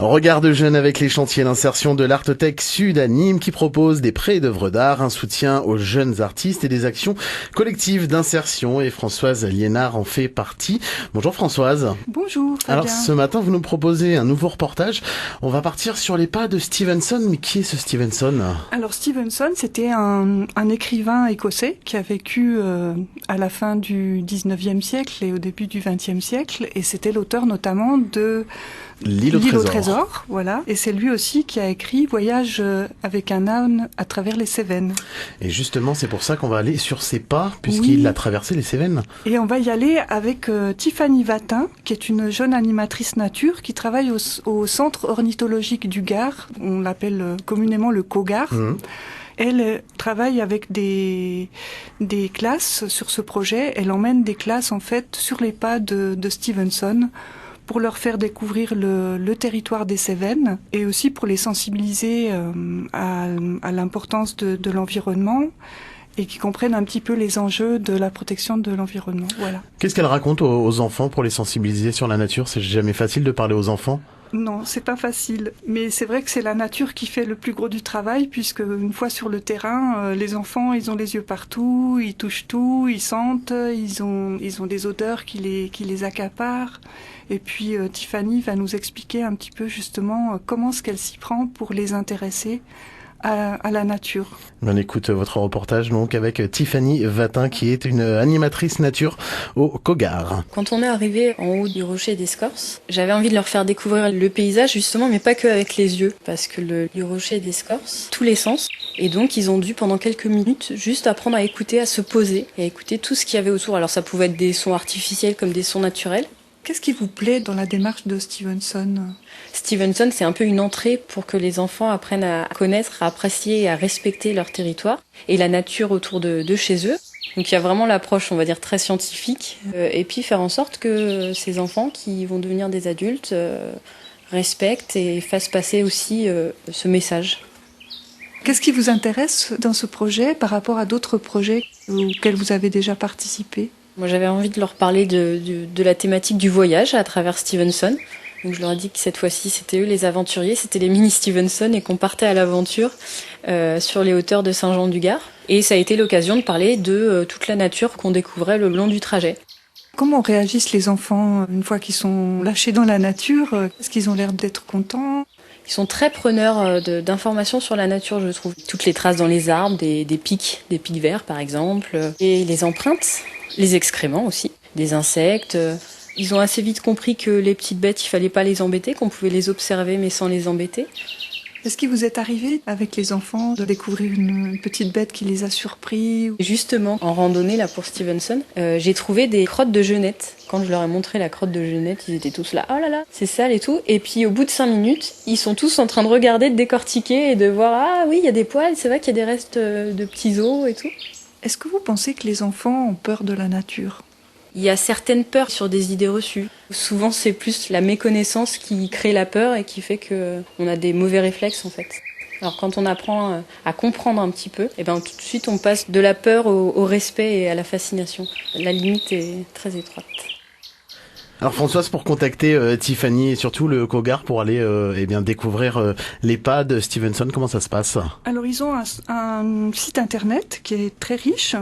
Regard de jeunes avec les chantiers d'insertion de l'Artothèque Sud à Nîmes qui propose des prêts d'œuvres d'art, un soutien aux jeunes artistes et des actions collectives d'insertion. Et Françoise Liénard en fait partie. Bonjour Françoise. Bonjour Fabien. Alors ce matin, vous nous proposez un nouveau reportage. On va partir sur les pas de Stevenson. Mais qui est ce Stevenson ? Alors Stevenson, c'était un écrivain écossais qui a vécu à la fin du 19e siècle et au début du 20e siècle. Et c'était l'auteur notamment de L'île au trésor. Voilà. Et c'est lui aussi qui a écrit Voyage avec un âne à travers les Cévennes. Et justement, c'est pour ça qu'on va aller sur ses pas, puisqu'il a traversé les Cévennes. Et on va y aller avec Tiffany Vatin, qui est une jeune animatrice nature qui travaille au centre ornithologique du Gard. On l'appelle communément le COGAR. Elle travaille avec des classes sur ce projet. Elle emmène des classes en fait sur les pas de Stevenson pour leur faire découvrir le territoire des Cévennes et aussi pour les sensibiliser à l'importance de l'environnement et qui comprennent un petit peu les enjeux de la protection de l'environnement. Voilà. Qu'est-ce qu'elle raconte aux enfants pour les sensibiliser sur la nature ? C'est jamais facile de parler aux enfants ? Non, c'est pas facile. Mais c'est vrai que c'est la nature qui fait le plus gros du travail, puisque une fois sur le terrain, les enfants, ils ont les yeux partout, ils touchent tout, ils sentent, ils ont des odeurs qui les accaparent. Et puis Tiffany va nous expliquer un petit peu justement comment est-ce qu'elle s'y prend pour les intéresser à la nature. On écoute votre reportage donc avec Tiffany Vatin qui est une animatrice nature au COGAR. Quand on est arrivé en haut du rocher d'Escorce, j'avais envie de leur faire découvrir le paysage justement, mais pas que avec les yeux, parce que du rocher d'Escorce, tous les sens. Et donc ils ont dû pendant quelques minutes juste apprendre à écouter, à se poser et à écouter tout ce qu'il y avait autour. Alors ça pouvait être des sons artificiels comme des sons naturels. Qu'est-ce qui vous plaît dans la démarche de Stevenson ? Stevenson, c'est un peu une entrée pour que les enfants apprennent à connaître, à apprécier et à respecter leur territoire et la nature autour de chez eux. Donc il y a vraiment l'approche, on va dire, très scientifique. Et puis faire en sorte que ces enfants qui vont devenir des adultes respectent et fassent passer aussi ce message. Qu'est-ce qui vous intéresse dans ce projet par rapport à d'autres projets auxquels vous avez déjà participé ? Moi, j'avais envie de leur parler de la thématique du voyage à travers Stevenson. Donc, je leur ai dit que cette fois-ci, c'était eux les aventuriers, c'était les mini Stevenson et qu'on partait à l'aventure sur les hauteurs de Saint-Jean-du-Gard. Et ça a été l'occasion de parler de toute la nature qu'on découvrait le long du trajet. Comment réagissent les enfants une fois qu'ils sont lâchés dans la nature ? Est-ce qu'ils ont l'air d'être contents ? Ils sont très preneurs d'informations sur la nature, je trouve. Toutes les traces dans les arbres, des pics verts par exemple, et les empreintes. Les excréments aussi, des insectes. Ils ont assez vite compris que les petites bêtes, il fallait pas les embêter, qu'on pouvait les observer mais sans les embêter. Est-ce qu'il vous est arrivé avec les enfants de découvrir une petite bête qui les a surpris ? Justement, en randonnée là pour Stevenson, j'ai trouvé des crottes de genettes. Quand je leur ai montré la crotte de genette, ils étaient tous là, oh là là, c'est sale et tout. Et puis au bout de 5 minutes, ils sont tous en train de regarder, de décortiquer et de voir, ah oui, il y a des poils, c'est vrai qu'il y a des restes de petits os et tout. Est-ce que vous pensez que les enfants ont peur de la nature ? Il y a certaines peurs sur des idées reçues. Souvent, c'est plus la méconnaissance qui crée la peur et qui fait qu'on a des mauvais réflexes, en fait. Alors, quand on apprend à comprendre un petit peu, et ben, tout de suite, on passe de la peur au respect et à la fascination. La limite est très étroite. Alors Françoise, pour contacter Tiffany et surtout le COGAR pour aller découvrir les pas de Stevenson, comment ça se passe ? Alors ils ont un site internet qui est très riche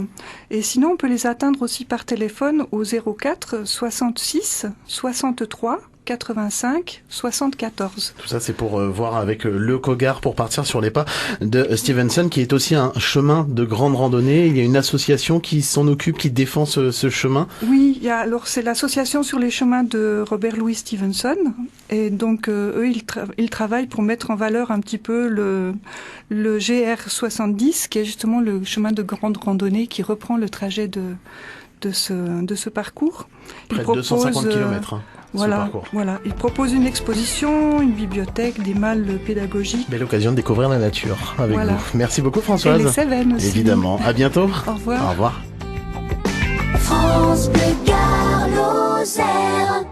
et sinon on peut les atteindre aussi par téléphone au 04 66 63 85 74. Tout ça c'est pour voir avec le COGAR pour partir sur les pas de Stevenson qui est aussi un chemin de grande randonnée. Il y a une association qui s'en occupe, qui défend ce chemin. Oui, alors c'est l'association sur les chemins de Robert Louis Stevenson et donc eux ils travaillent pour mettre en valeur un petit peu le GR70 qui est justement le chemin de grande randonnée qui reprend le trajet de ce parcours. Près de 250 km. Voilà. Il propose une exposition, une bibliothèque, des malles pédagogiques. Belle occasion de découvrir la nature avec vous. Merci beaucoup Françoise. Et les Cévennes aussi. Évidemment. À bientôt. Au revoir. Au revoir. France Bleu Gard Lozère.